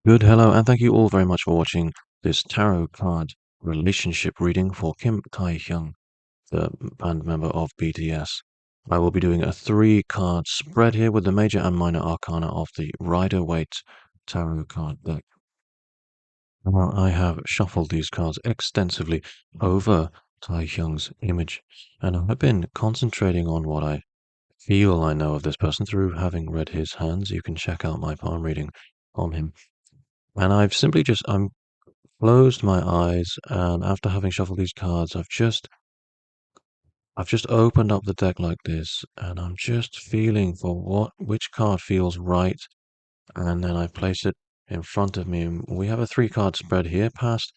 Good, hello, and thank you all very much for watching this tarot card relationship reading for Kim Taehyung, the band member of BTS. I will be doing a three-card spread here with the major and minor arcana of the Rider Waite tarot card deck. Now, I have shuffled these cards extensively over Taehyung's image, and I've been concentrating on what I feel I know of this person through having read his hands. You can check out my palm reading on him. And I've simply I'm closed my eyes, and after having shuffled these cards, I've just opened up the deck like this, and I'm just feeling for which card feels right, and then I place it in front of me. And we have a three-card spread here: past,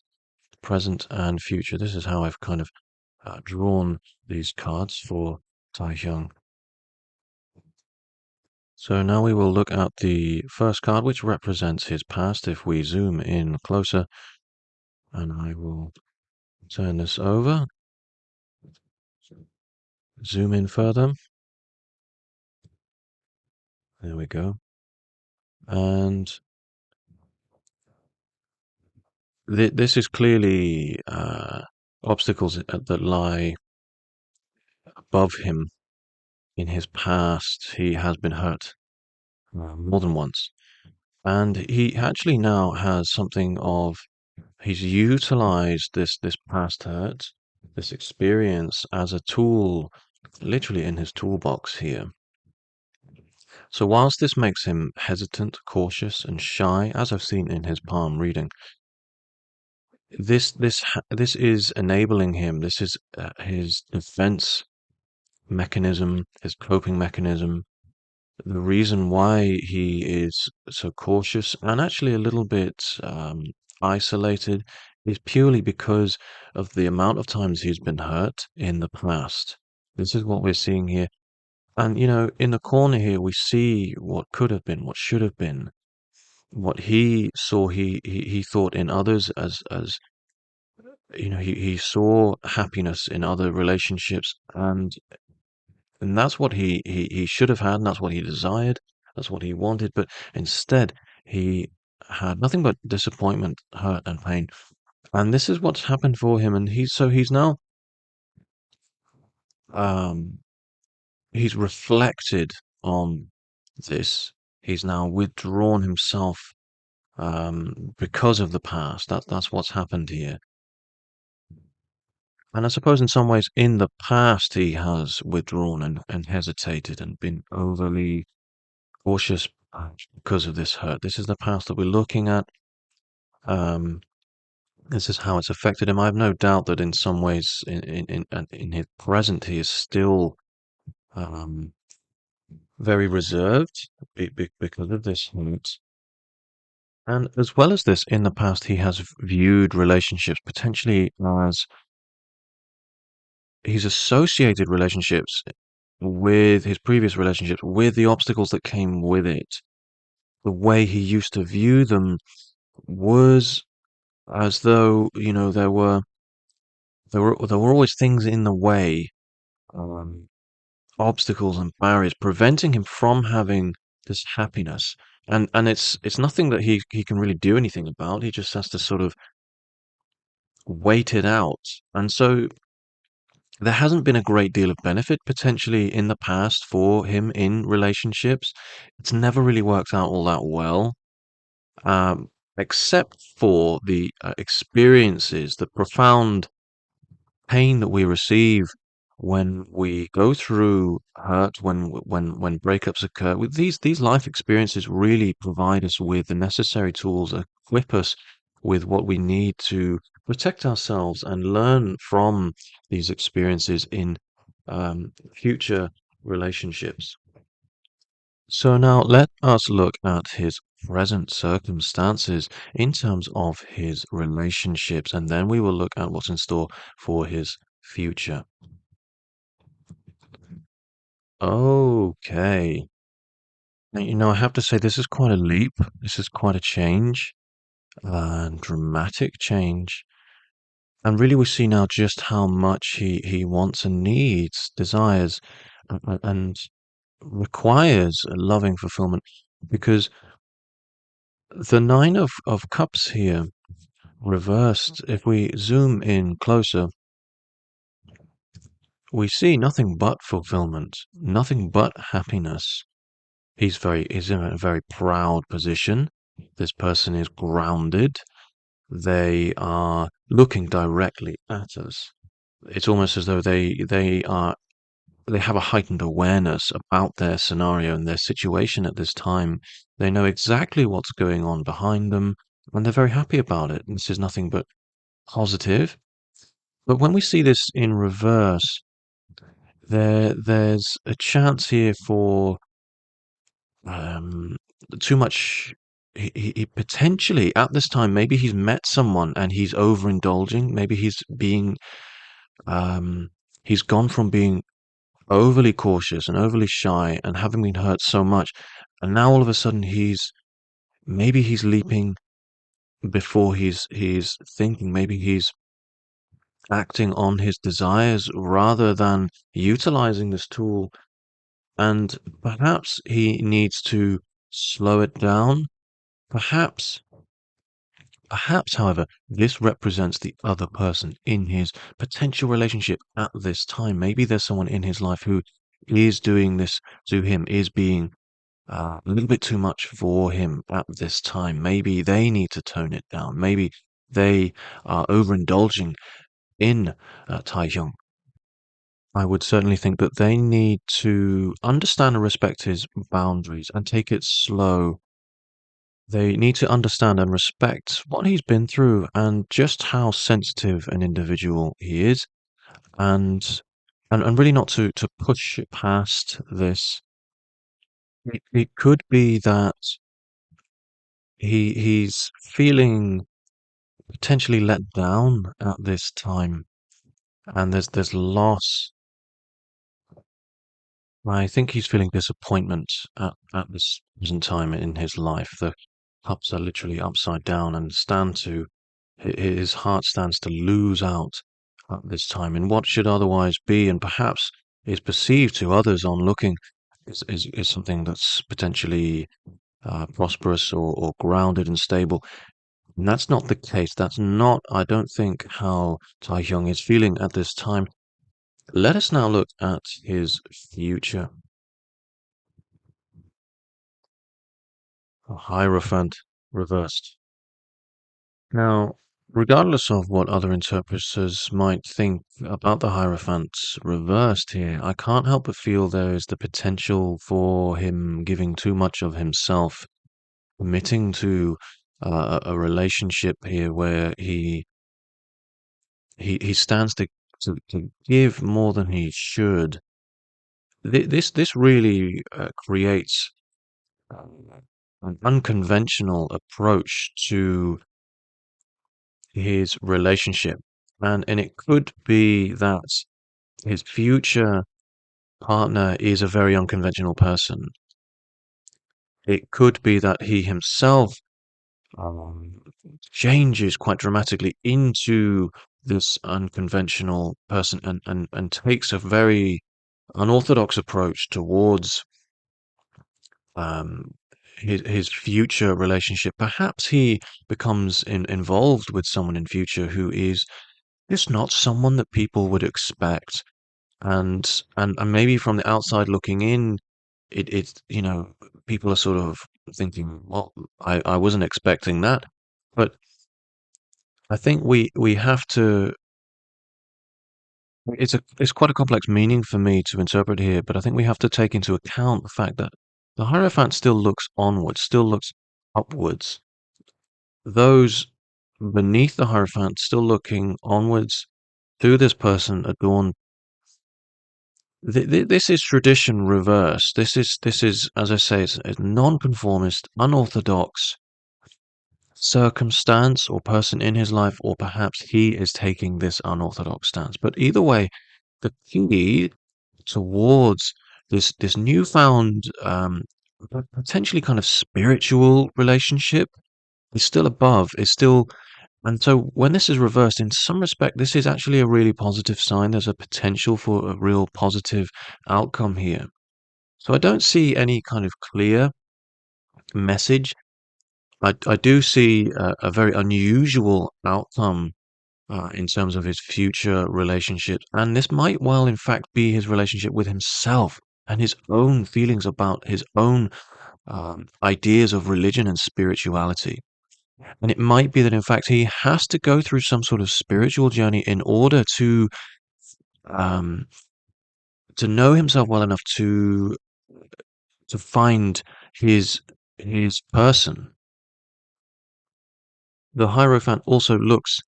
present, and future. This is how I've kind of drawn these cards for Taehyung. So now we will look at the first card, which represents his past. If we zoom in closer, and I will turn this over. Zoom in further. There we go. And this is clearly obstacles that lie above him. In his past, he has been hurt more than once. And he actually now has something of, he's utilized this past hurt, this experience as a tool, literally in his toolbox here. So whilst this makes him hesitant, cautious, and shy, as I've seen in his palm reading, this is enabling him. This is his defense mechanism, his coping mechanism. The reason why he is so cautious and actually a little bit isolated is purely because of the amount of times he's been hurt in the past. This is what we're seeing here. And, in the corner here, we see what could have been, what should have been, what he saw, he thought in others as he saw happiness in other relationships, and that's what he should have had, and that's what he desired, that's what he wanted, but instead he had nothing but disappointment, hurt, and pain. And this is what's happened for him, and he's now um he's reflected on this. He's now withdrawn himself because of the past. That's what's happened here. And I suppose in some ways, in the past, he has withdrawn and hesitated and been overly cautious because of this hurt. This is the past that we're looking at. Um, this is how it's affected him. I have no doubt that in some ways, in his present, he is still um, very reserved because of this hurt. And as well as this, in the past, he has viewed relationships potentially as he's associated relationships with his previous relationships, with the obstacles that came with it. The way he used to view them was as though, there were always things in the way, um, obstacles and barriers preventing him from having this happiness. And it's nothing that he can really do anything about. He just has to sort of wait it out. And so there hasn't been a great deal of benefit potentially in the past for him in relationships. It's never really worked out all that well, except for the experiences, the profound pain that we receive when we go through hurt, when breakups occur. With these life experiences really provide us with the necessary tools, equip us with what we need to protect ourselves and learn from these experiences in future relationships. So now let us look at his present circumstances in terms of his relationships, and then we will look at what's in store for his future. Okay. Now, I have to say this is quite a leap. This is quite a change, dramatic change. And really we see now just how much he wants and needs, desires, and requires a loving fulfillment because The Nine of Cups here, reversed, if we zoom in closer, we see nothing but fulfillment, nothing but happiness. He's in a very proud position. This person is grounded. They are looking directly at us. It's almost as though they have a heightened awareness about their scenario and their situation at this time. They know exactly what's going on behind them, and they're very happy about it. This is nothing but positive. But when we see this in reverse, there's a chance here for um, too much. He potentially at this time, maybe he's met someone and he's overindulging. Maybe um, he's gone from being overly cautious and overly shy and having been hurt so much, and now all of a sudden he's leaping before he's thinking. Maybe he's acting on his desires rather than utilizing this tool, and perhaps he needs to slow it down. Perhaps, perhaps, however, this represents the other person in his potential relationship at this time. Maybe there's someone in his life who is doing this to him, is being a little bit too much for him at this time. Maybe they need to tone it down. Maybe they are overindulging in Taehyung. I would certainly think that they need to understand and respect his boundaries and take it slow. They need to understand and respect what he's been through and just how sensitive an individual he is, and and really not to push it past this. It could be that he's feeling potentially let down at this time, and there's loss. I think he's feeling disappointment at this present time in his life. The cups are literally upside down and his heart stands to lose out at this time in what should otherwise be, and perhaps is perceived to others on looking, is something that's potentially prosperous or grounded and stable. And that's not the case. That's not, I don't think, how Taehyung is feeling at this time. Let us now look at his future. A Hierophant reversed. Now, regardless of what other interpreters might think about the Hierophant reversed here, I can't help but feel there is the potential for him giving too much of himself, committing to a relationship here where he stands to give more than he should. This really creates an unconventional approach to his relationship, and it could be that his future partner is a very unconventional person. It could be that he himself um, changes quite dramatically into this unconventional person and takes a very unorthodox approach towards um, his future relationship. Perhaps he becomes involved with someone in future who is just not someone that people would expect, and maybe from the outside looking in, it's people are sort of thinking, well, I wasn't expecting that, but I think we have to. It's quite a complex meaning for me to interpret here, but I think we have to take into account the fact that the Hierophant still looks onwards, still looks upwards. Those beneath the Hierophant still looking onwards to this person adorned. This is tradition reversed. This is, as I say, it's non-conformist, unorthodox circumstance or person in his life, or perhaps he is taking this unorthodox stance. But either way, the key towards this newfound, potentially kind of spiritual relationship is still above, is still. And so when this is reversed, in some respect, this is actually a really positive sign. There's a potential for a real positive outcome here. So I don't see any kind of clear message I do see a very unusual outcome in terms of his future relationships, and this might well, in fact, be his relationship with himself and his own feelings about his own ideas of religion and spirituality. And it might be that, in fact, he has to go through some sort of spiritual journey in order um, to know himself well enough to find his person. The Hierophant also looks,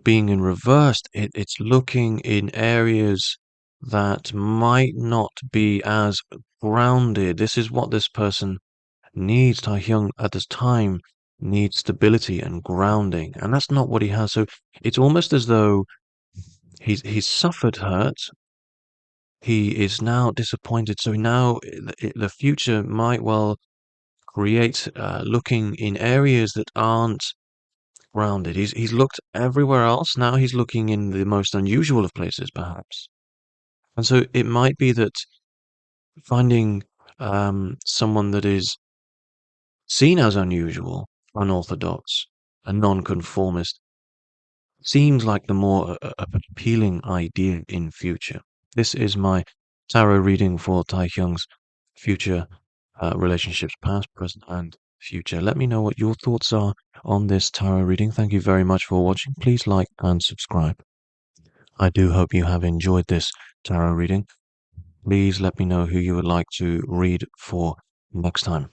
being in reversed, it's looking in areas that might not be as grounded. This is what this person needs. Taehyung at this time needs stability and grounding, and that's not what he has. So it's almost as though he's suffered hurt. He is now disappointed. So now the future might well create looking in areas that aren't grounded. He's looked everywhere else. Now he's looking in the most unusual of places, perhaps. And so it might be that finding someone that is seen as unusual, unorthodox, a nonconformist seems like the more appealing idea in future. This is my tarot reading for Taehyung's future relationships, past, present, and future. Let me know what your thoughts are on this tarot reading. Thank you very much for watching. Please like and subscribe. I do hope you have enjoyed this tarot reading. Please let me know who you would like to read for next time.